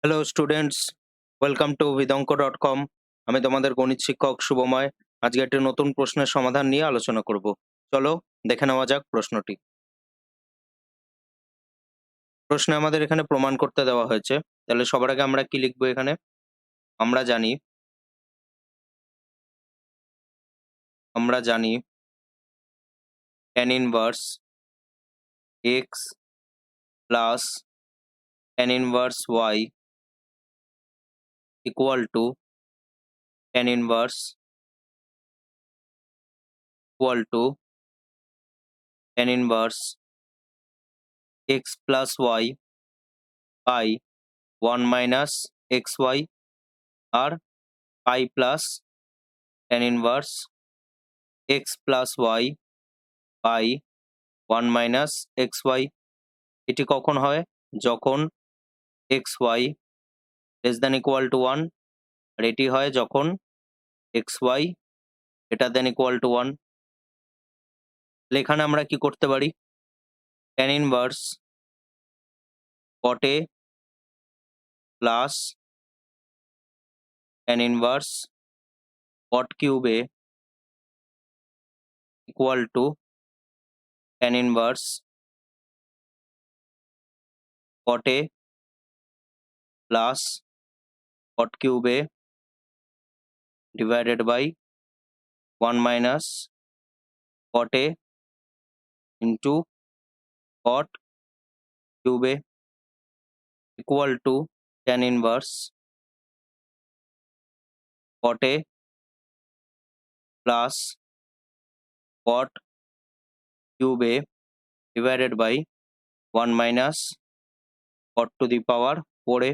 Hello students, welcome to vidonko.com। আমি তোমাদের গণিত শিক্ষক শুভময়। আজকে একটি নতুন প্রশ্নের সমাধান নিয়ে আলোচনা করব। চলো দেখে নেওয়া যাক প্রশ্নটি। প্রশ্নে আমাদের এখানে প্রমাণ করতে দেওয়া হয়েছে। তাহলে সবার আগে আমরা কি লিখবো এখানে? আমরা জানি tan inverse x plus tan inverse y equal to tan inverse equal to tan inverse x plus y by 1 minus xy আর pi plus tan inverse x plus y by 1 minus xy। এটি কখন হয়? যখন xy less than equal to 1। আর এটি হয় যখন xy greater than equal to 1। তাহলে এখানে আমরা কি করতে পারি? tan inverse cot A plus tan inverse cot cube A equal to tan inverse cot A plus cot cube A divided by 1 minus cot A into cot cube A equal to tan inverse cot A plus cot cube A divided by 1 minus cot to the power 4A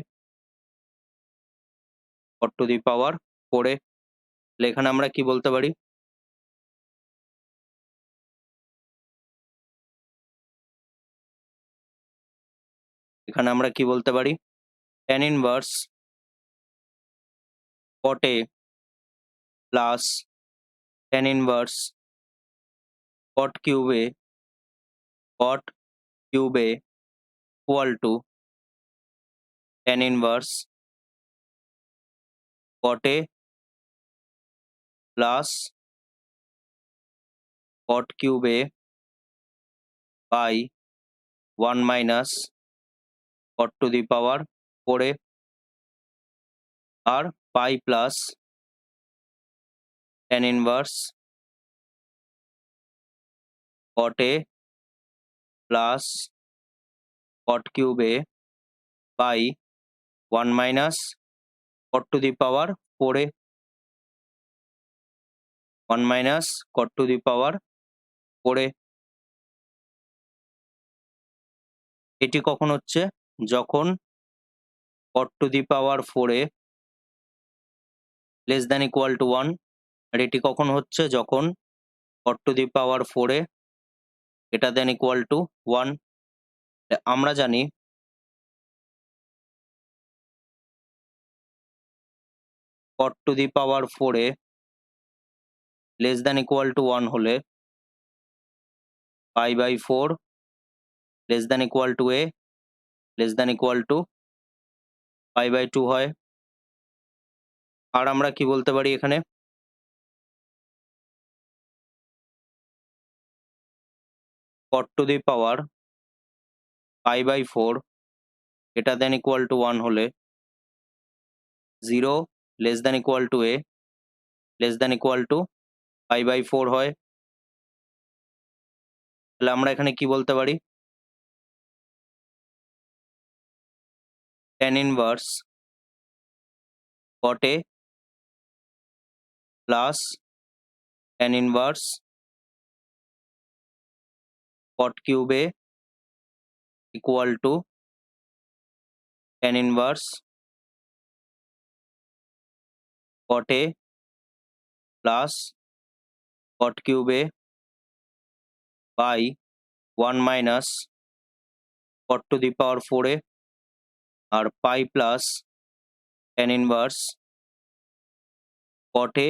cot to the power 4A। তাহলে এখানে আমরা কি বলতে পারি? এখানে আমরা কি বলতে পারি? tan inverse cot A plus tan inverse cot cube A cot cube A equal to tan inverse cot A plus cot cube A by 1 minus cot to the power 4A আর pi plus tan inverse cot A plus cot cube A by 1 minus cot to the power 4A 1 minus cot to the power 4A। এটি কখন হচ্ছে? যখন cot to the power 4A less than equal to 1। আর এটি কখন হচ্ছে? যখন cot to the power 4A greater than equal to 1। আমরা জানি cot to the power 4A less than equal to 1 হলে pi by 4 less than equal to A less than equal to pi by 2 হয়। আর আমরা কি বলতে পারি এখানে? cot to the power pi by 4 greater than equal to 1 হলে 0 less than equal to A less than equal to pi by 4 হয়। তাহলে আমরা এখানে কি বলতে পারি? tan inverse cot A plus tan inverse cot cube A equal to tan inverse cot A plus cot cube A by 1 minus cot to the power 4A আর pi plus tan inverse cot A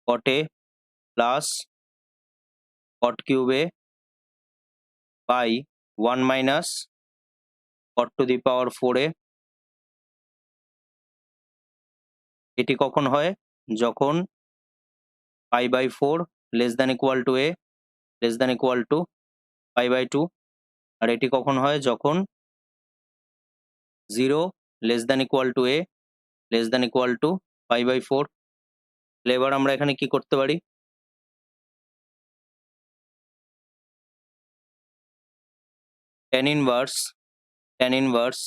cot A plus cot cube a by 1 minus cot to the power 4a। এটি কখন হয়? যখন pi by 4 less than equal to a less than equal to pi by 2। আর এটি কখন হয়? যখন 0 less than equal to a less than equal to pi by 4। তাহলে এবার আমরা এখানে কি করতে পারি? tan inverse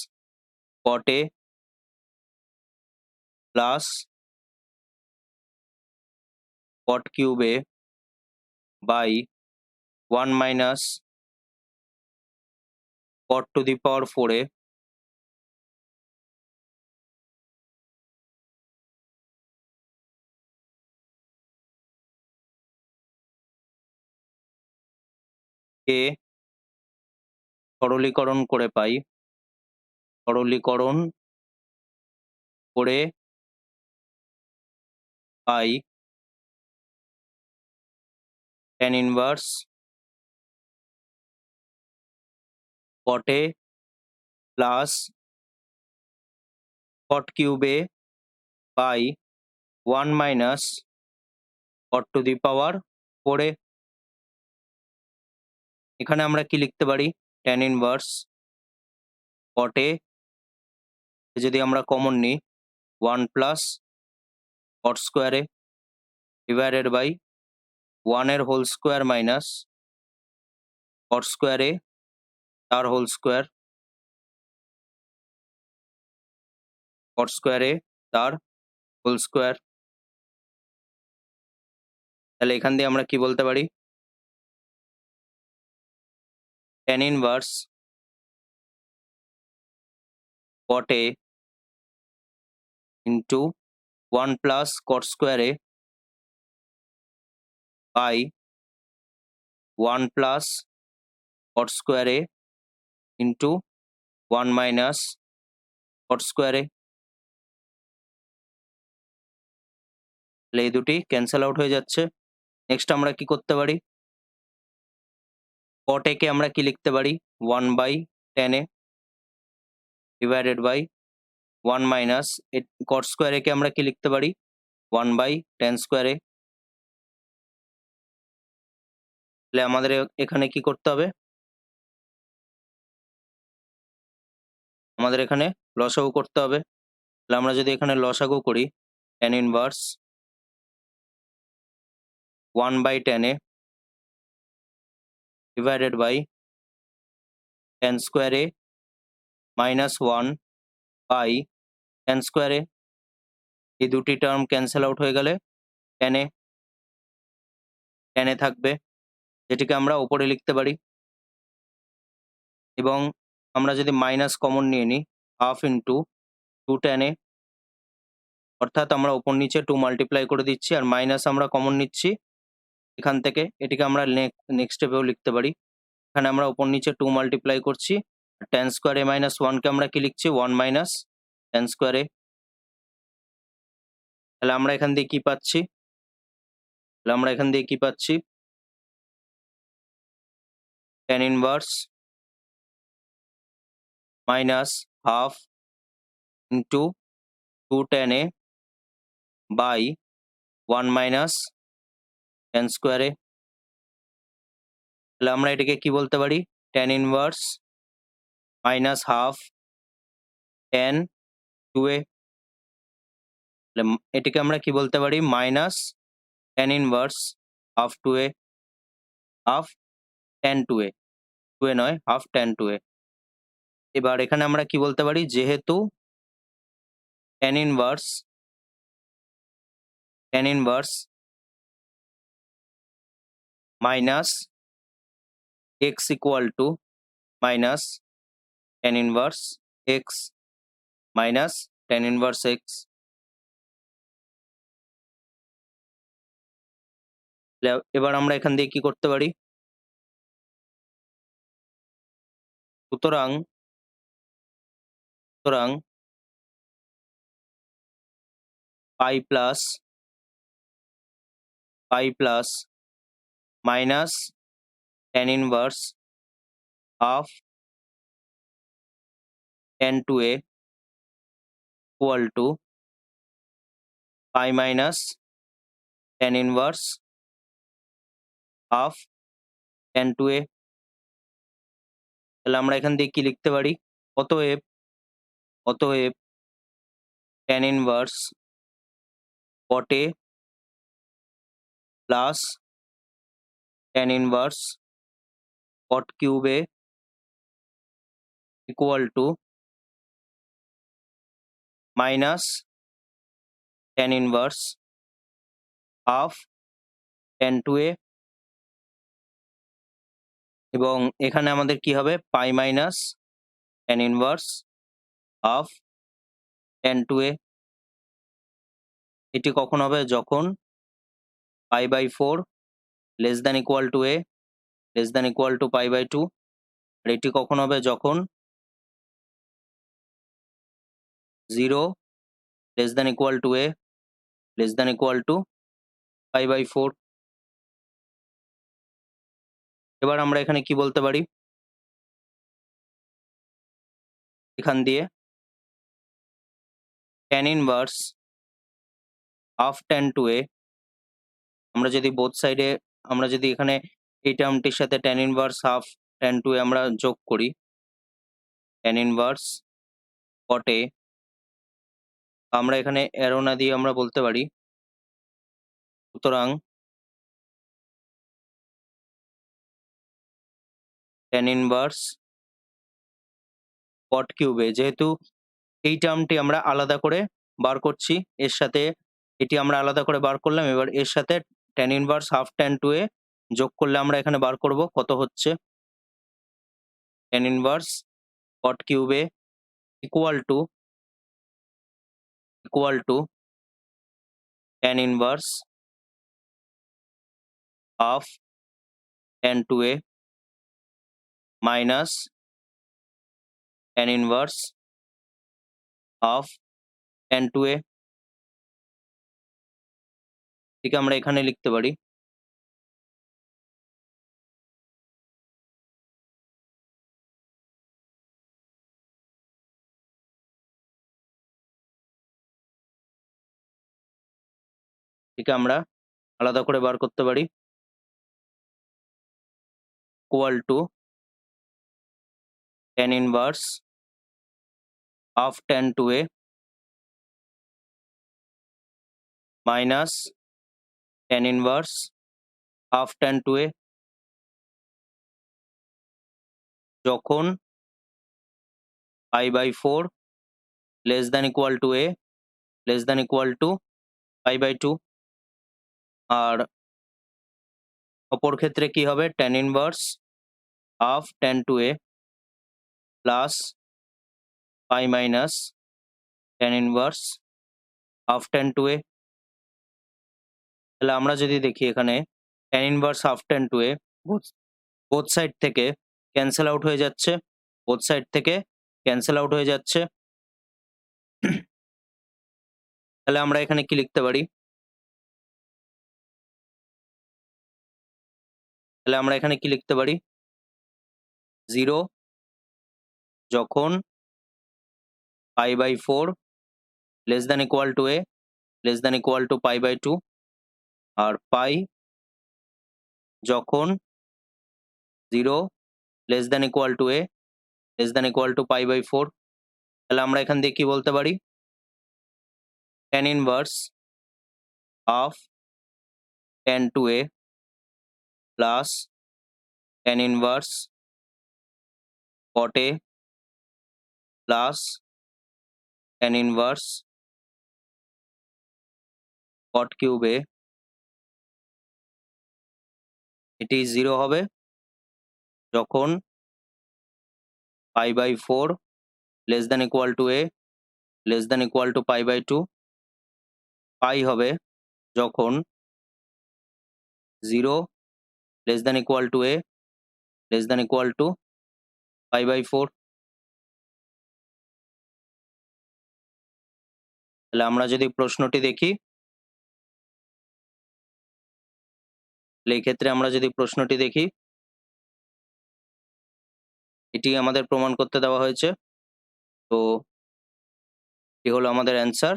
cot a plus cot cube a by 1 minus cot to the power 4a কে সরলীকরণ করে পাই tan inverse cot a plus cot cube a by 1 minus cot to the power 4a। এখানে আমরা কি লিখতে পারি? tan inverse cot a যদি আমরা common নিই 1 plus cot square a divided by 1 এর whole square minus cot square a তার whole square cot square a তার হোল স্কোয়ার। তাহলে এখান দিয়ে আমরা কি বলতে পারি? tan inverse cot a into 1 plus cot square a by 1 plus cot square a into 1 minus cot square a। তাহলে এই দুটি ক্যান্সেল আউট হয়ে যাচ্ছে। নেক্সট আমরা কি করতে পারি? cot a কে আমরা কি লিখতে পারি? 1 by tan a divided by 1 minus cot square a কে আমরা কি লিখতে পারি? 1 by tan square a। তাহলে আমাদের এখানে কি করতে হবে? আমাদের এখানে লসাগু করতে হবে। তাহলে আমরা যদি এখানে লসাগু করি tan inverse 1 by tan a divided by tan square a minus 1 by tan square a। এই দুটি টার্ম ক্যান্সেল আউট হয়ে গেলে tan a থাকবে, যেটিকে আমরা উপরে লিখতে পারি। এবং আমরা যদি মাইনাস কমন নিয়ে নিই হাফ ইন্টু 2 tan a, অর্থাৎ আমরা উপর নিচে 2 মাল্টিপ্লাই করে দিচ্ছি আর মাইনাস আমরা কমন নিচ্ছি এখান থেকে। এটিকে আমরা নেক্সট স্টেপেও লিখতে পারি। এখানে আমরা উপর নিচে 2 মাল্টিপ্লাই করছি। tan স্কোয়ার a মাইনাস 1 কে আমরা কি লিখছি? 1 মাইনাস tan স্কোয়ার a। তাহলে আমরা এখান দিয়ে কি পাচ্ছি? tan inverse minus half into 2 tan a by 1 minus tan square a। তাহলে আমরা এটাকে কি বলতে পারি? tan inverse minus half tan 2a। এটিকে আমরা কি বলতে পারি? Minus tan inverse half 2a, half tan 2a, 2a নয় হাফ tan 2a। এবার এখানে আমরা কি বলতে পারি? যেহেতু tan inverse minus x equal to minus tan inverse x minus tan inverse x। এবার আমরা এখান দিয়ে কি করতে পারি? সুতরাং পাই plus minus tan inverse of tan 2a equal to pi minus tan inverse of tan 2a। তাহলে আমরা এখান থেকে কি লিখতে পারি? অতএব অতএব tan inverse cot a plus tan inverse cot cube a equal to minus tan inverse of tan 2a, এবং এখানে আমাদের কি হবে? পাই minus tan inverse of tan 2a। এটি কখন হবে? যখন pi/4 less than equal to a less than equal to pi/2। আর এটি কখন হবে? যখন 0 less than equal to a less than equal to pi/4। এবার আমরা এখানে কি বলতে পারি? এখান দিয়ে tan inverse of tan 2a, আমরা যদি বোথ সাইডে আমরা যদি এখানে এই টার্মটির সাথে tan inverse half tan 2a আমরা যোগ করি, tan inverse cot a, আমরা এখানে অ্যারো না দিয়ে আমরা বলতে পারি, সুতরাং tan inverse cot cube a, যেহেতু এই টার্মটি আমরা আলাদা করে বার করছি, এর সাথে এটি আমরা আলাদা করে বার করলাম, এবার এর সাথে tan inverse half tan 2a যোগ করলে আমরা এখানে বার করব কত হচ্ছে। tan inverse cot cube a equal to tan inverse of tan 2a minus tan inverse of tan 2a। এটিকে আমরা এখানে লিখতে পারি, এটিকে আমরা আলাদা করে বার করতে পারি, equal to tan inverse of tan 2a minus tan inverse of tan 2a যখন pi/4 less than equal to a less than equal to pi/2। আর অপর ক্ষেত্রে কি হবে? tan inverse of tan 2a plus pi minus tan inverse of tan 2a। তাহলে আমরা যদি দেখি এখানে tan inverse of tan 2a both side থেকে ক্যান্সেল আউট হয়ে যাচ্ছে, বোথ সাইড থেকে ক্যান্সেল আউট হয়ে যাচ্ছে। তাহলে আমরা এখানে কি লিখতে পারি? তাহলে আমরা এখানে কি লিখতে পারি? 0 যখন pi/4 less than equal to a less than equal to pi/2, আর পাই যখন 0 less than equal to a less than equal to pi/4। তাহলে আমরা এখান দিয়ে কি বলতে পারি? tan inverse of tan 2a plus tan inverse cot a plus tan inverse cot cube a, এটি 0 হবে যখন pi/4 less than equal to a less than equal to pi/2, পাই হবে যখন 0 less than equal to a less than equal to pi/4। তাহলে আমরা যদি প্রশ্নটি দেখি, এই ক্ষেত্রে আমরা যদি প্রশ্নটি দেখি, এটি আমাদের প্রমাণ করতে দেওয়া হয়েছে। তো এটি হলো আমাদের অ্যান্সার।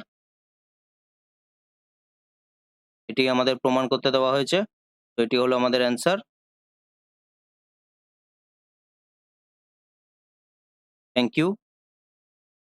এটি আমাদের প্রমাণ করতে দেওয়া হয়েছে। তো এটি হলো আমাদের অ্যান্সার। Thank you.